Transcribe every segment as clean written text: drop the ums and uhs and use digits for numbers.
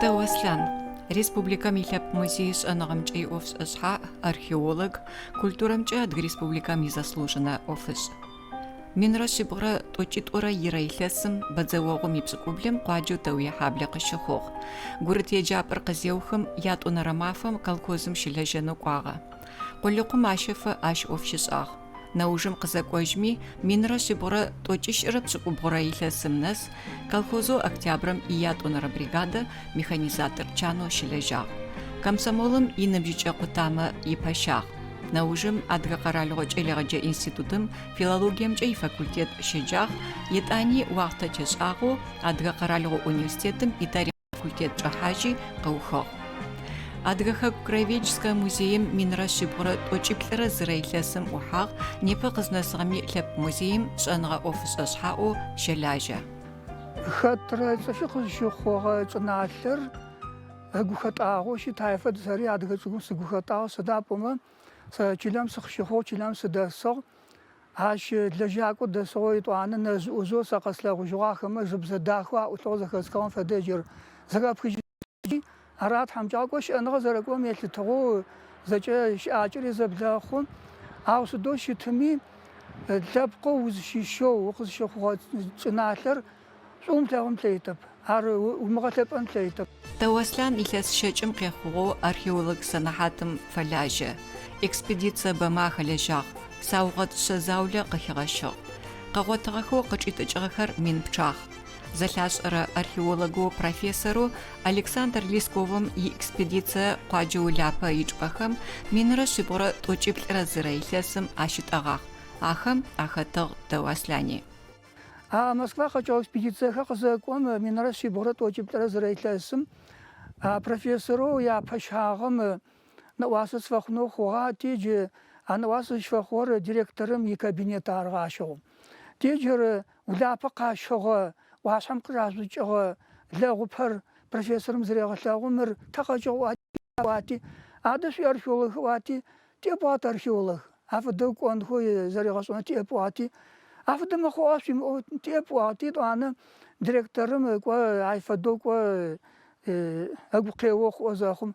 Тауаслан. Республика Милап музей шӏэныгъэмкӏэ иӏофшӏэ археолог, культурэмкӏэ Адыгэ Республикэм изаслуженный офис. Минрэ шъибгъурэ тӏокӏитӏурэ ирэ илъэсым бэдзэогъум ипшӏыкӏублым къуаджэу тэуи хьаблэ къыщыхъугъ. Гурыт еджапӏэр къызеухэм ятӏонэрэ мафэм колхозым щылэжьэнэу кӏуагъэ. Къулыкъум ащэфэ ащ ӏоф щышӏагъ. Наужым къызэкӏожьми минрэ шъибгъурэ тӏокӏищырэ пшӏыкӏубгъурэ илъэсым нэс колхозо Октябрым иятӏонэрэ бригадэ механизатор Чано щылэжьагъ. Комсомолым иныбжьыкӏэ къутамэ ипэщагъ. Наужым Адыгэ къэралыгъо кӏэлэегъэджэ институтым филологиемкӏэ ифакультет щеджагъ. Етӏани уахътэ кӏэшӏагъэу Адыгэ къэралыгъо университетым итарихъ факультет кӏэхьажьи къыухыгъ. Адыгэ хэку краеведческэ музеем минрэ шъибгъурэ тӏокӏиплӏырэ зырэ илъэсым ӏухьагъ. Непэ къызнэсыгъэми Лъэпкъ музеем шӏэныгъэ ӏофышӏэ шъхьаӏэу щэлажьэ. Хэтрэ цӏыфи къызщыхъугъэ цӏыналъэр гухэтӏагъэу щытай фэд сэри адыгэ цӏыкӏум сыгухэтӏагъ сыда пӏомэ сэ чылэм сыхщыхъугъ, чылэм сыдэсыгъ. Ащ лэжьакӏо дэсыгъо етӏуанэ нэжъ-ӏужъо сэ къэслъэгъужьыгъо ахэмэ жъыбзэ дахэу аӏулъыгъо зэхэсхыгъэм фэдэ джыр зэхэпхыжьыгъ. Ара тхьамкӏэ акӏо щыӏэныгъэ зэрэкӏом елъытыгъэу зэкӏэ щыӏакӏэри зэблэхъу. Ау сыдэу щытыми лъэпкъэу узыщищэу укъызщыхъугъэ цӏыналъэр шӏум плъэгъум плъейтэп. Ар умыгъэлъэпӏэн плъейтэп. Тауаслан илъэс щэкӏым къехъугъэу археолог Сэнэхьатым фэлажьэ. Экспедиция бэмэ хэлэжьагъ. Саугъэтшъэ заулэ къыхигъэщыгъ. Къэгъотыгъэхэу къычӏитӏыкӏыгъэхэр мин пчъагъ. Зэлъашӏэрэ археолого профессору Александр Лесковым иэкспедиция къуаджэу Ляпэ ичӏыпӏэхэм минрэ шъибгъурэ тӏокӏиплӏырэ зырэ илъэсым ащытӏэгъагъ. Ахэм ахэтыгъ Тауаслани. Москва къэкӏыгъэ экспедициехэр къызэкӏом минрэ шъибгъурэ тӏокӏиплӏырэ зырэ илъэсым профессорэу япэщхьагъэм нэӏуасэ сфэхъунэу хъугъэ. Теджи нэӏуасэ щыфэхъугъэр директорым икабинет аргъащыгъ. Теджэр Улапэ къащыгъэ ӏуашъхьэм къыражъукӏыгъэ лэгъупэр профессорым зырегъэлъэгъум мыр тхьэкъэкӏыгъ ӏуати адэ шъуиархеологхэ ӏуати тиӏэпӏуат археолог. Афэдэу кӏуэнхэу зэригъэшӏэнэу тиӏэпӏуати. Афэдэ мэхъугъэ шъуимыӏэу тиӏэпӏуати етӏуанэ директорым кӏо ай фэдэу кӏо эгу къеоу хъугъэ зэхъум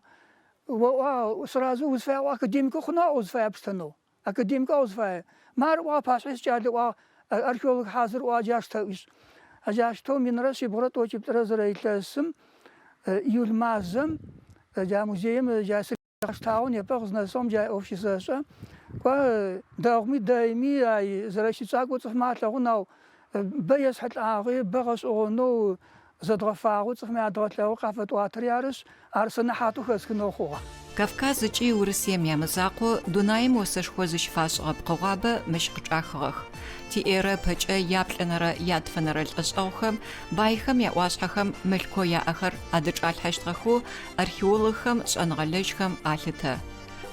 сразу узфая академикэу хъунэу узфая пштэнэу. Академикэу узфая. Мары ӏуагъ пашъхьи скӏалэ ӏуагъ археолог хьазыр ӏуагъ аджащтэӏуищ. Аджащтэу минрэ шъибгъурэ тӏокӏиплӏырэ зырэ илъэсым июль мазэм джа музеем джа сыгъэщтагъэу непэ къызнэсыгъэм джа ӏоф щызэшӏэ. Кӏо дэгъуми дэйми ай зэрэщыцӏакӏоу цӏыф малъэгъун ау бэ ешъхьылӏагъи бэ гъэшӏэгъонэу зэдгъэфагъэу цӏыфми адгъэлъэгъу къафэтӏуатэри арышъ ар Сэнэхьатэу хэсхынэу хъугъэ. Кавказ ыкӏи Урысием ямызакъо Дунаим осэшхо зыщыфашӏыгъэ пкъыгъуабэ мыщ къычӏахыгъэх. Тиӏерэ пэкӏэ яплӏэнэрэ ятфэнэрэ лӏэшӏэгъухэм баихэм яӏуашъхьэхэм мылъко яӏэхэр адыкӏалъхьэщтыгъэхэу археологхэм шӏэныгъэлэжьхэм алъытэ.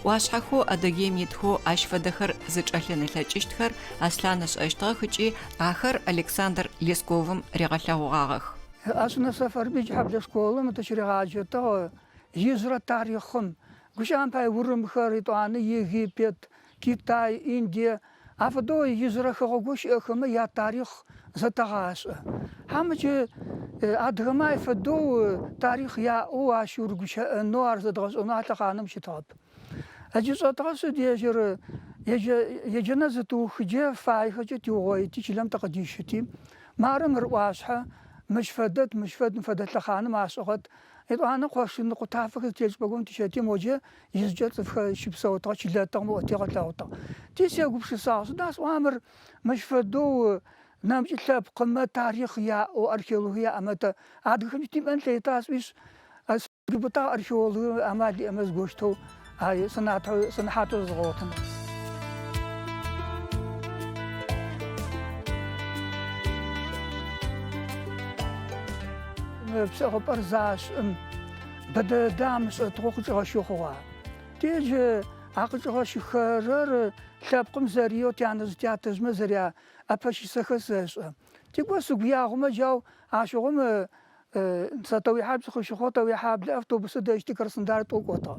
Ӏуашъхьэхэу Адыгеим итхэу ащ фэдэхэр зыкӏэлъынылъэкӏыщтхэр Аслъан ышӏэщтыгъэх ыкӏи ахэр Александр Лесковым ригъэлъэгъугъагъэх. Ашъынэ Сэфэрби джхьэблэ школым тыщыригъаджэтыгъ ижърэ тарихъым. Гущыӏэм пай урымхэр етӏуанэ Египет, Китай, Индие афэдэу ижърэ хэгъэгу щыӏэхэмэ ятарихъ зэтэгъашӏэ. Хьамыкӏи адыгэмэ ай фэдэу тарихъ яӏэу ащ уригущыӏэнэу ар зэдгъэшӏэнэу алъэхъаным щытыгъэп. Ыджы шӏэтыгъэ щыдежьыр еджэнэ зытыухыджэ файхэкӏэ тиугъоити чылэм тыкъыдищыти мары мыр ӏуашъхьэ мыщ фэдэт мыщ фэдэ лъэхъаным ашӏыгъэт. Етӏуанэ къошын къутафэхэр зытелъ тищэти моджэ изкӏэ цӏыфхэр щыпсэутыгъэ чылэтыгъ тегъэлъэгъутыгъ. Ти сегупшысагъ сыда сӏуамыр мыщ фэдэу нэмыкӏ лъэпкъымэ тарихъ яӏэу археологие яӏэмэтэ адыгэхэмкӏи тимӏэн лъейта сӏуищ губытагъ археологие амал иӏэмэ зыгощтэу ай Сэнэхьатэу зыгъотын. Псыгъыпӏэр зашӏым бэдэдам шӏэтыгъэу къычӏыгъэщы хъугъэ. Теджи къычӏыгъэщыхэрэр лъэпкъым зэриеу тянэ-зытятэжьмэ зэря ӏэпэщысэхэр зэшӏэ. Тикӏо сыгу ягъумэ джау ащыгъум сэ Тауихьаблэ къыщыхъугъ Тауихьаблэ автобусыр дэжьти Краснодар тӏокӏотыгъ.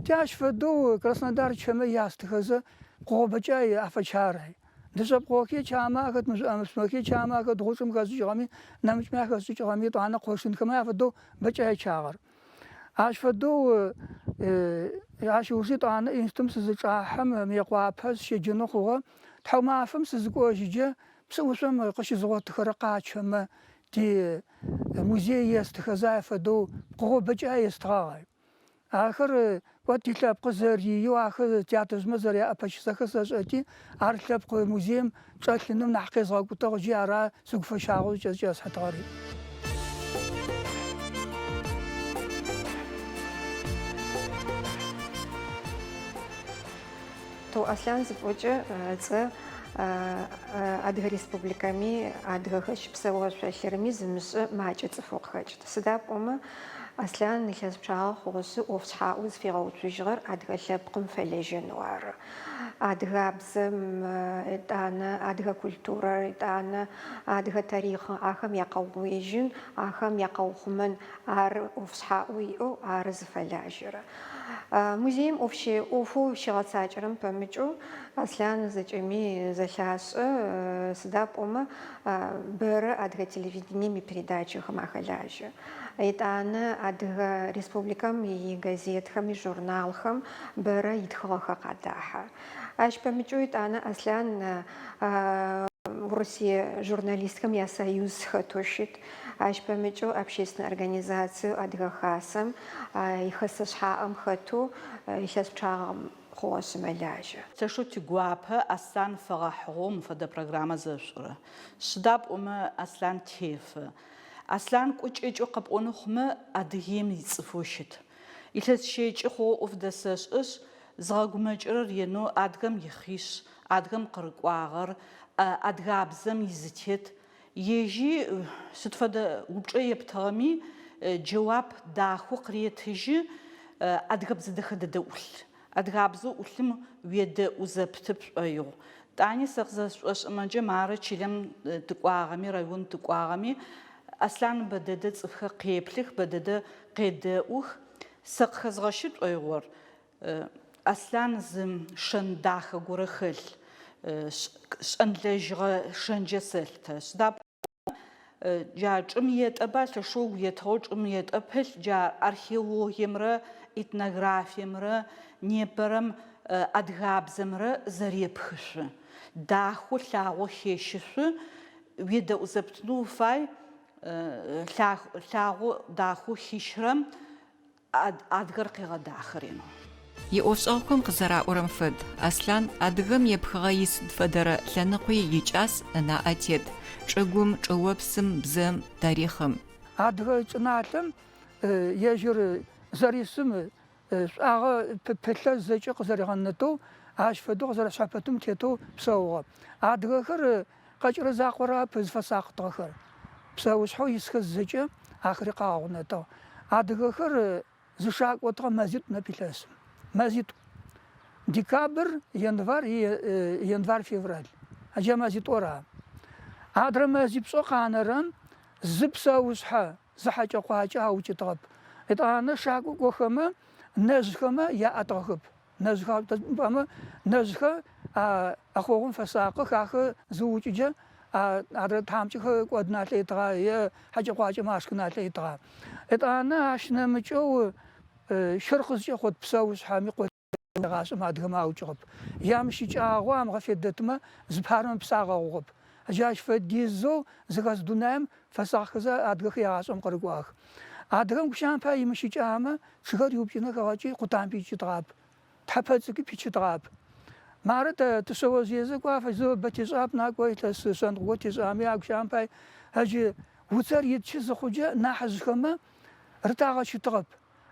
Ти ащ фэдэу Краснодар чэмэ ястыхэзэ къугъобэкӏэ афэчарай. дышъэпкъогъэхи чамэхэр, мышӏэмышъхьэхи чамэхэр дгъучӏым хэсыкӏыгъэми, нэмыкӏмэ хэсыкӏыгъэми тӏуанэ къошынхэмэ афэдэу бэкӏэ ячагъэр. Ащ фэдэу ащ уши тӏуанэ институтым сызычӏахьэм Мыекъуапэ сыщеджэнэу хъугъэ тхьаумафэм сызыкӏожьыкӏэ псыӏушъом къыщызгъотыхэрэ къачэмэ ти музей естыхэ зай фэдэу пкъыгъо бэкӏэ естыгъагъ. Ахэр кӏо тилъэпкъ зэриеу ахэр театрымэ зэряӏэпэщтыхэр сэшӏэти ар лъэпкъ музеем чӏэлъыным нахь къезгъэкӏутэгъ ара сыгу фэщагъэу кӏэсхьэтыгъэри. То Аслъан зыфӏэкӏэ цӏэ Адыгэ Республикэми адыгэхэр щыпсэугъэ шъолъырэми зымышӏэ макӏэ цӏыфэу къыхэкӏыт. Сыда пӏомэ Аслъан илъэс пчъагъэ хъугъэшъы ӏоф шъхьаӏу зыфигъэуцужьыгъэр адыгэ лъэпкъым фэлэжьэнэу ары. Адыгабзэм етӏанэ адыгэ культурэр етӏанэ адыгэ тарихъ ахэм якъэуежьын, ахэм якъэухъумэн ары ӏоф шъхьаӏу иӏэу ары зыфэлажьэрэ. Музеем ӏофэу щигъэцакӏэрэм пэмыкӏэу Аслъан зэкӏэми зэлъашӏэ сыда пӏомэ бэрэ адыгэ телевидением ипередачэхэм ахэлажьэ. Етӏанэ Адыгэ Республикэм игазетхэм, ижурналхэм бэрэ итхыгъэхэр къадахьэ. Ащ пэмыкӏэу етӏанэ Аслъан Россия журналисткэм ясоюз хэту щыт. Ащ пэмыкӏэу общественная организация Адыгэ Хасэм ихэсэ шъхьаӏэм хэту илъэс пчъагъэм хъугъэшъ мэлажьэ. Тэшъо тигуапэ Аслъан фэгъэхьыгъэу мы фэдэ программэ зэшӏурэ. Сыда пӏомэ Аслъан тефэ. Аслъан кӏокӏэкӏэу къэпӏоны хъумэ Адыгеем ицӏыфэу щыт. Илъэс щекӏы хъугъэ ӏоф дэсэшӏышъ згъэгумэкӏырэр енэу адыгэм ихъишъ, адыгэм къырыкӏуагъэр, адыгабзэм изытет. Ежьи сыд фэдэ упчӏэ ептыгъэми джэуап дахэу къыретыжьы адыгэбзэ дэхэ дэдэ ӏулъ. Адыгабзэ ӏулъым уедэ узэптып шӏоигъу. Тӏани сэ къызэсшӏошӏымэджэ мары Чилэм тыкӏуагъэми, район тыкӏуагъэми Аслъан бэдэдэ цӏыфхэр къеплъых, бэдэдэ къедэӏух. Сэ къыхэзгъэщыт шӏоигъор Аслъан зы шэн дахэ горэ хэлъ. Шӏэнлэжьыгъэ шэнджэ сэлътэ. Сыда джа чӏым етӏэба лъэшэу уетыгъэу чӏым етӏэ пэлъ джа археологиемрэ этнографиемрэ непэрэм адыгабзэмрэ зэрепхышъу. Дахэу лъагэу хещышъу уедэӏу зэптынэу фай лъагэу дахэу хищрэм адыгэр къегъэдахырэну. Иӏофшӏэгъухэм къызэраӏорэм фэд Аслъан адыгэм епхыгъэ ис фэдэрэ лъэныкъуи икӏас ынаӏэ тет. Чӏыгум, чӏыопсым, бзэм, тарихъым. Адыгэ чӏыналъэм ежьыр зэрисым шӏуагъэ пылъэ зэкӏэ къызэригъэнэтэу ащ фэдэу къызэрэшъхьэпэтым тетэу псэугъэ. Адыгэхэр къэкӏырэ закъорэ зыфэсакъытыгъэхэр. Псэушъхьэу исхэр зэкӏэ ахэри къагъэгъунэтыгъ. Адыгэхэр зышакӏотыгъэ мэзитӏу нэп илъэсым. Мэзитӏу. Декабрь, январь, февраль. Аджа мэзитӏора. Адрэ мэзипшӏэ къанэрэм зы псэушъхьэ зыхьэкӏэкъуакӏэ аукӏытыгъэп. Етӏанэ шакӏо кӏохэмэ нэжъхэмэ яӏэтыгъэхэп. Нэжъхэр ахъогъум фэсакъых, ахэр зыукӏыджэ адрэ тхьамкӏэхэр кӏодыналъэ итыгъа, хьэкӏэкъуакӏэ машхыналъэ итыгъа. Етӏанэ ащ нэмыкӏэу щырхъызкӏэ хъот псэушъхьэми гъашӏэм адыгэм аукӏыгъэп. Ямыщыкӏагъо амыгъэфедэтмэ зыпарэмэ псагъэгъугъэп. Аджащ фэдизэу зыхэс дунаим фэсакъхэзэ адыгэхэр ягъашӏэм къырыкӏуагъэх. Адыгэм гущыӏэм пай имыщыкӏамэ чъыгэр иупчӏынэ хэгъэкӏи къутам пичъытыгъап, тхьэпэ цӏыкӏи пичъытыгъап. Мары тышъэожъыезэ кӏуа фэзэ бэтешӏап накӏо илъэс шъэнтӏыгъо тешӏами агущыӏэм пай аджи уцэр итчы зыхъуджэ нахь зыхэмэ рытагъэщытыгъэп.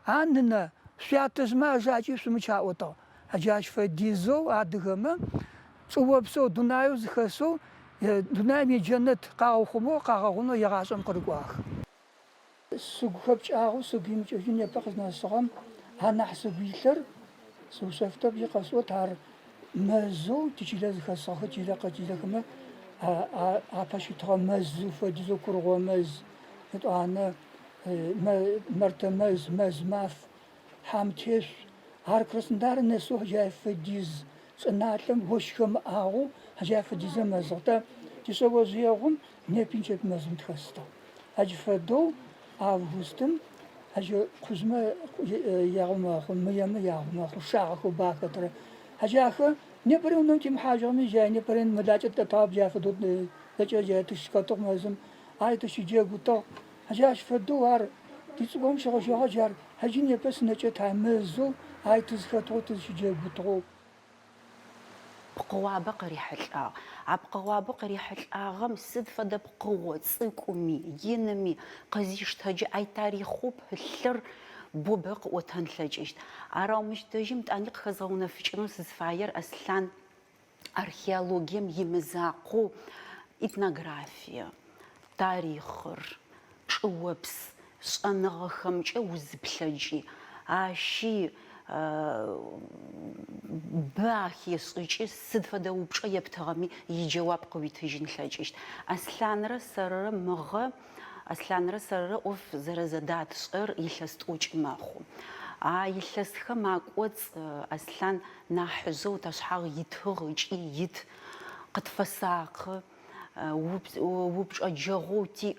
Анынэ шъуятэжьмэ ажакӏи шъумычаӏотыгъ. Аджащ фэдизэу адыгэмэ чӏыопсэу дунаеу зыхэсэу дунаим иджэнэт къагъэухъумэу къагъэгъунэу егъашӏэм къырыкӏуагъэх. Сыгу хэпкӏагъэу сыгу имыкӏэжьын непэ къызнэсыгъэм анахь сыгу илъэр сыушъэфтэп къэсӏот ар мэзэу тичылэ зыхэсыгъэхэр чылэ къэкӏылэхэмэ апэщытыгъэ мэз фэдизэу кургъо мэз, етӏуанэ мэртэ мэз, мэз маф, хьамтешъу ар Краснодарым нэсэу джай фэдиз чӏыналъэм ощ хэмыӏагъэу هجاف ديزا مزغتا تسوى زيغم نبينشك مزم تخستا هج فدو أفغوستم هج خزمة يغم ميام يغم خشاق باكتر هجاخ نبرين نمتم حاجة من جاي نبرين مداجة تطاب جاف دود لجا تشكتو مزم هاي تشجع قطع هجاش فدو هار تسوم شغل جار هجين يبس نجت تعمزو هاي تزكتو تشجع قطع بقوة بقري حلقة عبقوة بقري حلقة غم سد فدا بقوة تسيكومي ينمي قزيش تاجي أي تاريخو بهالشر بوبق وتنتلجيش أراو مش تجمت أني خزونا في شنو سفاير أصلاً أرخيولوجيا يمزاقو إثنوغرافيا تاريخر شوبس شأنغخم شوز بلجي عشي باخي صيش سد فدا وبش يبتغمي يجواب قوي تجين لجيش أصلاً رسر مغ أصلاً رسر أوف زرزدات صغر يلست أوج ماخو يلست خماك وز أصلاً نحزو تشحاغ يتهرج يت قد فساق وبش أجروتي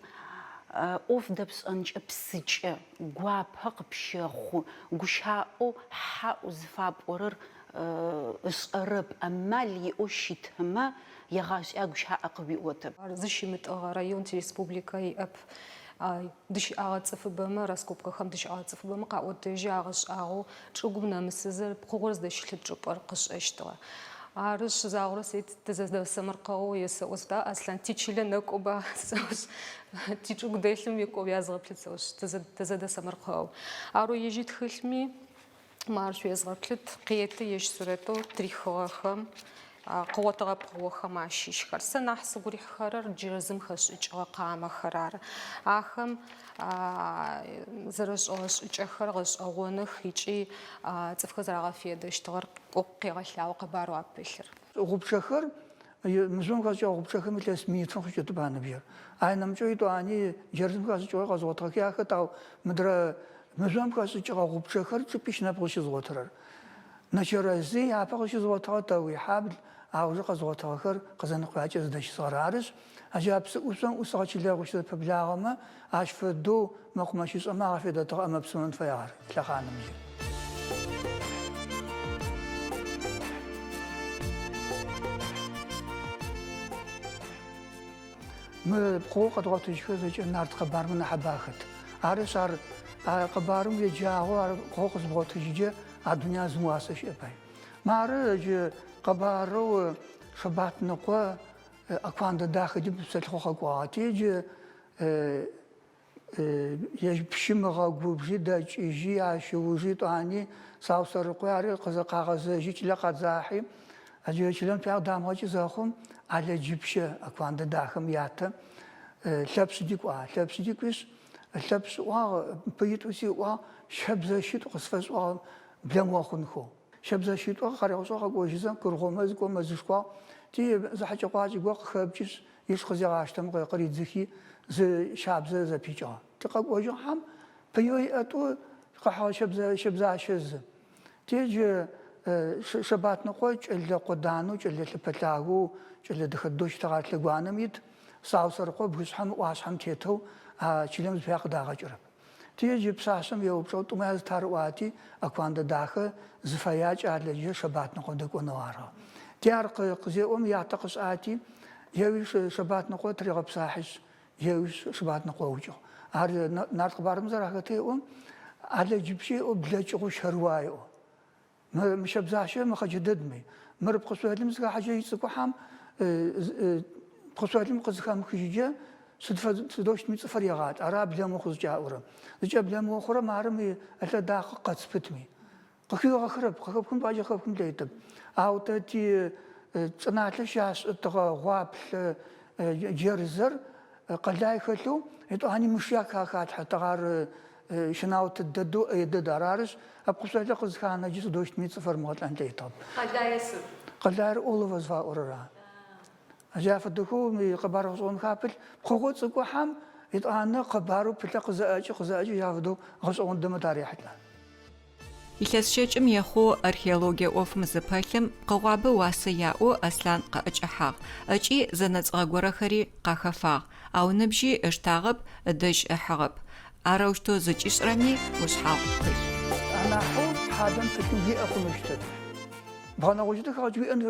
أوف دبس أنج بسج جواب هق بشيخو جشاء حق زفاب أورر أسرب أمالي أشيت هما يغاش أجشاء قوي وتب. زشيمت رайон республикой أب دش أعطف بما راسكوب كخم دش أعطف بما قاعد تجارش أعو شغلنا مسزر بخورز دش لتجبر قش أشتغل عارش زاورس تزاد سمر قوي يسوستا أصلا تيجي لنا كوبا سوس تيجي قديشم يكوب يازغب لتسوس تزاد سمر قوي عارو يجي تخلمي مارش يازغب لت قيتي يش سورتو تريخوخم قوة غبقوخ ماشيش خرس نحس بري خرر جرزم خش إجقام خرار آخم زرش أوش إجخر غش أغون خيجي تفكر عافية دشتغر أوقي غشلاو قبارو أبشر. غوب شخر مزون خش غوب شخر مثل اسمي تفخش تبان بير. أنا مجوي تواني جرزم خش جوا غزوات خيا خطاو مدرا مزون خش جوا غوب شخر تبيش نبغش زواتر. نشرزي عبغش زواتر توي حبل أو قزوات آخر قزن قاعد يزدش صارارش أجاب سوسن وصاش اللي وش تبلاغما عاش في الدو ما قماشيس ما عرف إذا ترى ما بسون فيار تلاقانا مجي ما بقوة قد وقت يشوف زي النار تقبر من حباخت عارف صار قبارم يجاهو قوة قزوات يجي الدنيا زمواسش أبي ما رج قبارو شبات نقوى أكوان داخل جب سلخوخ قواتي ج يجبشمغ بجدا يجي عشوجي طاني صاوسر قواري قزقاغز جيت لقد زاحي أجي شلون في عدام هاجي زاخم على جبشة أكوان داخل ياتا لبس ديكوس لبس وا بيتوسي وا شبز شيت قصفز وا بلا واخنخو شبزة شيتوا خارج وصاق وجزء كرغمز كومزشوا تي زحج قاعد يقول خبجس يشخص يعاشتم قريد زكي ز شابزة ز بيجا تقب وجه هم بيوي أتو قحوا شبزة عشز تيجي شبات نقوش اللي قدانو اللي تبتلاعو اللي دخدوش تغات لقوانا ميت صاوسر قو بوسحم واسحم تيتو شلم زباق داغ جرب تيجي بساسم يوبشو توما تارواتي أكوان داخل زفاياج على جي شبات نقودك ونوارها تيار قزيوم يعتقص آتي يويش شبات نقود طريقة بساحش يويش شبات نقوجو هذا نارق بارم زراحتي على جبشي وبلاج شروايو مش بزاشة ما خجددمي مرب قصوات لمسك حاجة يسكو حام قصوات لم قزخام خجيجة سدوش ميت فريغات عرب بلا مخز جاورم زجا بلا مخرة معرمي ألا داق قد سبتمي قخيو خرب كن باجي خرب كن ليتب أو تاتي صنعت شاس تغا غواب جرزر قلاي خلو يتو هاني مشياك هاكات حتى غار شناو تددو يدد عرارس أبقصوا لك زخانة جيس دوش ميت فرمات لان ليتب قلاي أولوز فاورا أجاف الدخول قبار غصون خابل بخوت سكو حام يتو هانا قبارو بلا قزاجي يافدو غصون دم تاريح لان Илъэсщэкӏым ехъу археологие ӏофым зыпэлъым къыгъуабэ уасэ яӏо Аслъан къыӏыкӏыхьагъ, ыкӏи зэнэцӏгъэ горэхэри къахэфагъ, ау ныбжьи ыштагъэп, ыдэжь ӏыхьыгъэп. Арэущтэу зыкӏишӏрэми ушъхьагъ пылъ. Анахьэу хьадэм пылъым уиӏэ хъумыщтэп. Бгъэнэгъужьыты уиӏэн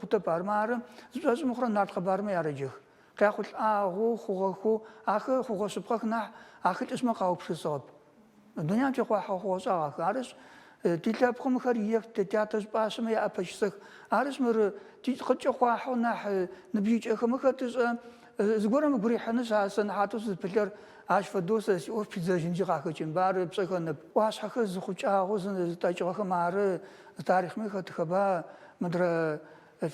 хъутэп ар мары зышӏуэщӏым нарт хъыбармэ ярэджэх. Къяхъулӏагъэу хъугъэхэу ахэр хъугъэ шъыпкъэх нахь ахылӏышмэ къаупшысыгъэп. Дуням къуахьэ хъугъэ щӏагъэх. Арышъ тилъэпкъымхэр ек тятэ пӏащэмэ яӏэпэщсэх. Арышъ мыр тикъыкӏэ хъуахьэу нахь ныбжьыкӏэхэмэ хэтышӏэ зыгорэм ыгу рихьыныр сэнэхьатэу сызыпылъэр ащ фэдэу сэ сиӏоф пидзэжьынкӏи къахэкӏын. Бары пшӏэхэнэп. Ӏуашъхьэхэр зыхъукӏагъэу зытӏэкӏыгъэхэм ары тарихми хэтхэба мыдрэ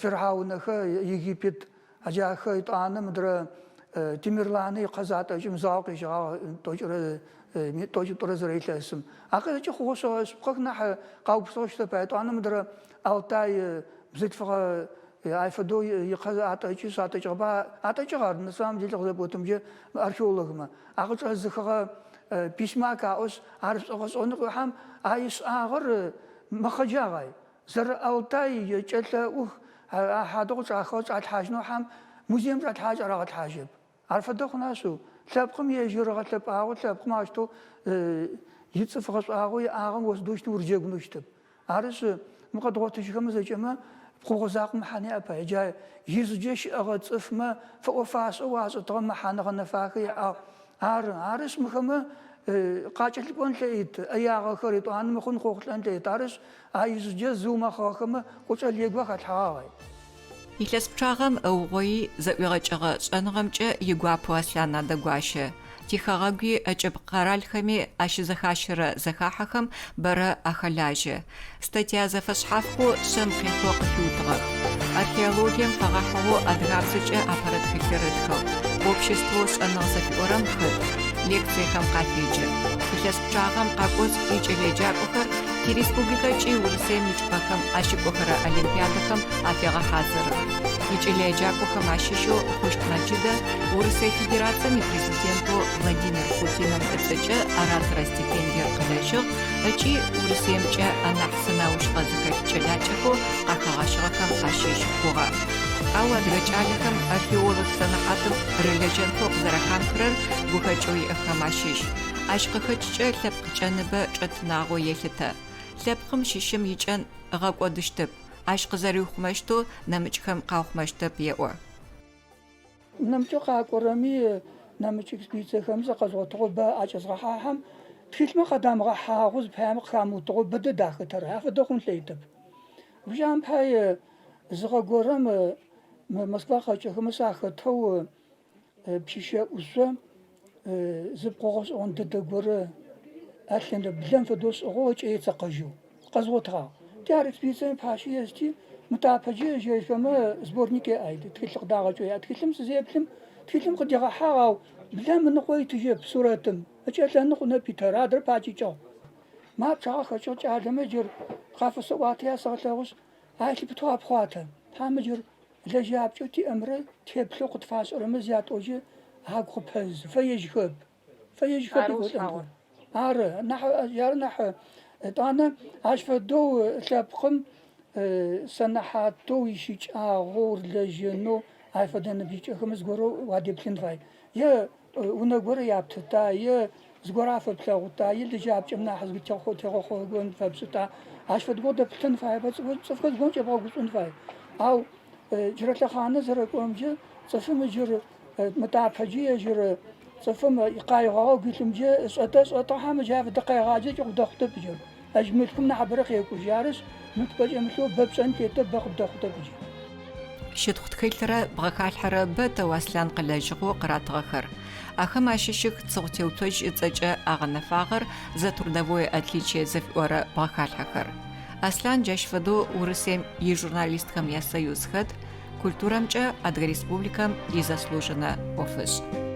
феръаунэхэр Египет аджахэ итӏанэ мыдрэ Тимирланы икъэзатӏэкӏым зауэ къищыгъагъ тӏокӏи тӏурэ зэрилъэсым. Ахэр хъугъэ шъыпкъэх нахь къаупсыгъэу щытэп. Итӏанэ мыдрэ Алтай бзылъфыгъэ ай фэдэу икъэзатӏэкӏи шъуатӏэкӏыгъэба атӏэкӏыгъэр на самом деле къызэбгъотымкӏэ археологмэ. Ахъыкӏэ зыхыгъэ письма каӏош ар шӏогъэшӏоныр къыӏухьэм аишӏагъэр мэхъэджагъай. Зэрэ Алтай кӏэлъэӏух хьадэу къыщӏахэу кӏалъхьажьынэу хьэм музеем кӏалъхьакӏэ арагъэлъхьажьып. Ар фэдэ хъунащэу лъэпкъым ежьырыгъэ лъэпӏагъэу лъэпкъым ащтэу ицӏыф гъэшӏагъэу иӏагъэм уэсдущтым урджэгуну щытэп. Арышъ мы къэдгъуэтыжьхэмэ зэкӏэмэ пхъугъэ закъом мэхьанэ яӏэпэ. Еджа изыкӏэ щыӏэгъэ цӏыфмэ фэӏофашӏэ уашӏытыгъэ мэхьанэ гъэнэфахэ яӏагъ. Арышъ мыхэмэ къакӏэлъыкӏон лъэӏит, ӏэягъэхэр итӏуанэ мыхъун хъугъулӏэн лъэӏит. Арышъ изыкӏэ зыумэхъыгъэхэмэ къокӏэлегуэ хэлъхьагъай. Илъэс пчъагъэм ыугъои зэӏуигъэкӏыгъэ шӏэныгъэмкӏэ игуапэу Аслъан адэгуащэ. Тихэгъэгуи ӏэкӏыб къэралхэми ащызэхащэрэ зэхахьэхэм бэрэ ахэлажьэ. Статья зэфэшъхьафхэу шъэм къехъо къыхиутыгъэх. Археологием фэгъэхьыгъэу адыгабзэкӏэ апэрэ тхылъырытхэх. Общество шӏэныгъ зэфиӏорэм хыт. Лекциехэм къафеджэ. Илъэс пчъагъэм къакӏоз икӏэлэеджакӏохэр тиреспубликэкӏи Урысейм икӏыпӏэхэм ащыкӏохэрэ олимпиадэхэм афегъэхьазырых. Икӏэлэеджакӏохэм ащыщэу Хъущт Мэджыдэ Урысей Федерацием ипрезидентэу Владимир Путиным ыцӏыкӏэ оратора стипендиер къылэжьыгъ, ыкӏи Урысеймкӏэ анахь сынауушъхьэ зыхэлъ кӏэлэкӏэхэу къахэгъэщыгъэхэм ащыщ хъугъэ. Ау адыгэ кӏалэхэм археолог сэнэхьатым рылэжьэнхэу къызэрэхьамхэрэр гухэкӏэу иӏэхэм ащыщ. Ащ къыхэкӏкӏэ лъэпкъ кӏэныбэ чӏэтынагъо елъытэ. Лъэпкъым щыщым икӏэн ыгъэкӏодыщтэп. Ащ къызэриухъумэщтэу нэмыкӏхэм къаухъумэщтэп еӏо. Нэмыкӏэ къакӏорэми нэмыкӏ экспедициехэм зэкъэзгъотыгъэу бэ ӏакӏэзгъэхьахэм тхылъмэ къэдамыгъэхьагъэу зыпаемэ къыхамыутыгъэу бэдэ дахэтэра фэдэ хъун лъэитэп. Бжьам пай зыгъэгорэм Москва къэкӏэхэмэ сахэтэу пщыщэ ӏушъо зыпкъыгъэ шӏыгъон дэдэ горэ алъэнэ блэм фэдэу шӏыгъэу ыкӏэ цӏэкъэжьыгъ къэзгъотыгъагъ. Тиар экспедицием пащи ести мытапэджэ жьэжьэмэ сборник еӏай тхылъ къыдагъэкӏо яӏ. Тхылъым сызеплъым тхылъым къыдегъэхьагъ ау блэм ыныкъо итыжьэп сурэтым. Ыкӏэ лъэныкъо хъунэп итэр адрэ пакӏыкӏыгъ. Ма пчъагъэ хэкӏыгъ кӏалэмэ джыр къафэсэӏуатэ ясэгъэлъэгъушъ айлъыпытыгъ апхъуатэ. Тхьамэ джыр лэжьапкӏэу тиӏэмрэ теплъэу къытфашӏырэмэ зятӏожьы агу къыпэз фэежьхэп. Ары нахь итӏанэ ащ фэдэу лъэпкъым сэнэхьатэу ищыкӏагъэу лэжьэнэу ай фэдэ ныбжьыкӏэхэмэ зыгорэу уадеплъын фай. Унэ горэ яптыта, зыгорэ афэплъэгъута, лэжьапкӏэм нахь зыгытегъэхъугъэн фэпшӏыта. Ащ фэдэгъэу дэплъын фай, цӏыфхэр зыгорэм кӏэбгъэгушӏун фай. Ау джырэ лъэхъанэ зэрэкӏомкӏэ цӏыфым джыр мытапэджи ежьырэ цӏыфым икъаигъэгъэу гилъымкӏэ шӏэтыгъэхьэм джа фэдэ къайгъаджэ кӏыгъудэхъутэп джыр. Ащ мылъкум нахьыбэрэ къекӏужь. Арышъ мытпэкӏэ мылъэу бэ пшӏэн тетэп, бэ къыбдэхъутэп джыр. Щытхъу тхылърэ бгъэхалъхьэрэ бэтэу Аслъан къылэжьыгъэу къыратыгъэхэр. Ахэм ащыщых цыгъу теутожь ыцӏэкӏэ агъэнэфагъэр зэтрудовое отличие зэфиӏорэ бгъэхалъхьэхэр. Аслъан джащ фэдэу Урысейм ижурналистхэм ясоюз хэт, культурэмкӏэ Адыгэ Республикэм изаслуженэ ӏофышӏ.